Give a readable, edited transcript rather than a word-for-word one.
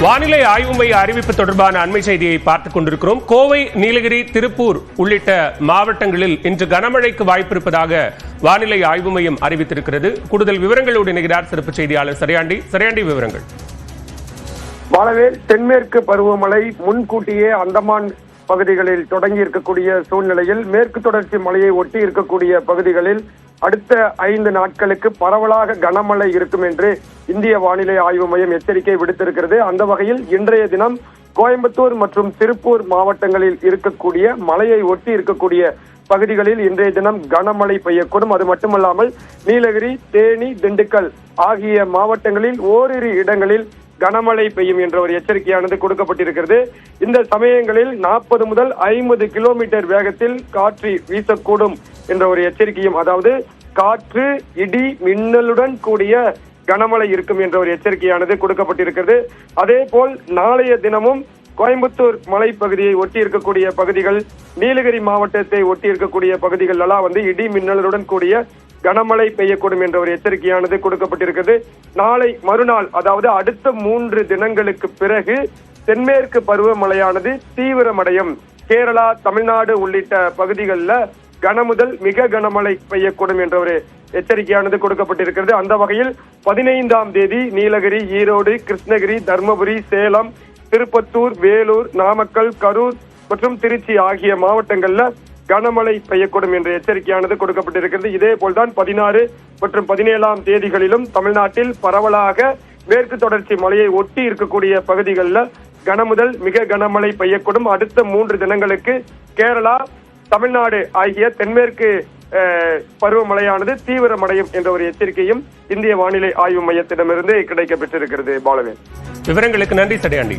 வானிலை ஆய்வு மைய அறிவிப்பு தொடர்பான அண்மை செய்தியை பார்த்துக் கொண்டிருக்கிறோம். கோவை, நீலகிரி, திருப்பூர் உள்ளிட்ட மாவட்டங்களில் இன்று கனமழைக்கு வாய்ப்பிருப்பதாக வானிலை ஆய்வு மையம் அறிவித்திருக்கிறது. கூடுதல் விவரங்களோடு இணைகிறார் சிறப்பு செய்தியாளர் சரியாண்டி. விவரங்கள். வானவேல், தென்மேற்கு பருவமழை முன்கூட்டியே அந்தமான் பகுதிகளில் தொடங்கி இருக்கக்கூடிய சூழ்நிலையில் மேற்கு தொடர்ச்சி மலையை ஒட்டி இருக்கக்கூடிய பகுதிகளில் அடுத்த 5 நாட்களுக்கு பரவலாக கனமழை இருக்கும் என்று இந்திய வானிலை ஆய்வு மையம் எச்சரிக்கை விடுத்திருக்கிறது. அந்த வகையில் இன்றைய தினம் கோயம்புத்தூர் மற்றும் திருப்பூர் மாவட்டங்களில் இருக்கக்கூடிய மலையை ஒட்டி இருக்கக்கூடிய பகுதிகளில் இன்றைய தினம் கனமழை பெய்யக்கூடும். அது மட்டுமல்லாமல் நீலகிரி, தேனி, திண்டுக்கல் ஆகிய மாவட்டங்களில் ஓரிரு இடங்களில் கனமழை பெய்யும் என்ற ஒரு எச்சரிக்கையானது கொடுக்கப்பட்டிருக்கிறது. இந்த சமயங்களில் 40 முதல் 50 கிலோமீட்டர் வேகத்தில் காற்று வீசக்கூடும் என்ற ஒரு எச்சரிக்கையும், அதாவது காற்று, இடி, மின்னலுடன் கூடிய கனமழை இருக்கும் என்ற ஒரு எச்சரிக்கையானது கொடுக்கப்பட்டிருக்கிறது. அதே போல் நாளைய தினமும் கோயம்புத்தூர் மலைப்பகுதியை ஒட்டி இருக்கக்கூடிய பகுதிகள், நீலகிரி மாவட்டத்தை ஒட்டி இருக்கக்கூடிய பகுதிகள் எல்லாம் இடி மின்னலுடன் கூடிய கனமழை பெய்யக்கூடும் என்ற ஒரு எச்சரிக்கையானது கொடுக்கப்பட்டிருக்கிறது. நாளை மறுநாள், அதாவது அடுத்த 3 தினங்களுக்கு பிறகு தென்மேற்கு பருவமழையானது தீவிரமடையும். கேரளா, தமிழ்நாடு உள்ளிட்ட பகுதிகளில் கனமுதல் மிக கனமழை பெய்யக்கூடும் என்ற ஒரு எச்சரிக்கையானது கொடுக்கப்பட்டிருக்கிறது. அந்த வகையில் 15ஆம் தேதி நீலகிரி, ஈரோடு, கிருஷ்ணகிரி, தர்மபுரி, சேலம், திருப்பத்தூர், வேலூர், நாமக்கல், கரூர் மற்றும் திருச்சி ஆகிய மாவட்டங்கள்ல கனமழை பெய்யக்கூடும் என்ற எச்சரிக்கையானது கொடுக்கப்பட்டிருக்கிறது. இதே போல்தான் 16 மற்றும் 17ஆம் தேதிகளிலும் தமிழ்நாட்டில் பரவலாக மேற்கு தொடர்ச்சி மலையை ஒட்டி இருக்கக்கூடிய பகுதிகளில் கனமுதல் மிக கனமழை பெய்யக்கூடும். அடுத்த 3 தினங்களுக்கு கேரளா, தமிழ்நாடு ஆகிய தென்மேற்கு பருவமழையானது தீவிரமடையும் என்ற ஒரு எச்சரிக்கையும் இந்திய வானிலை ஆய்வு மையத்திடமிருந்து கிடைக்கப்பெற்றிருக்கிறது. பாலவேல், விவரங்களுக்கு நன்றி சரியாண்டி.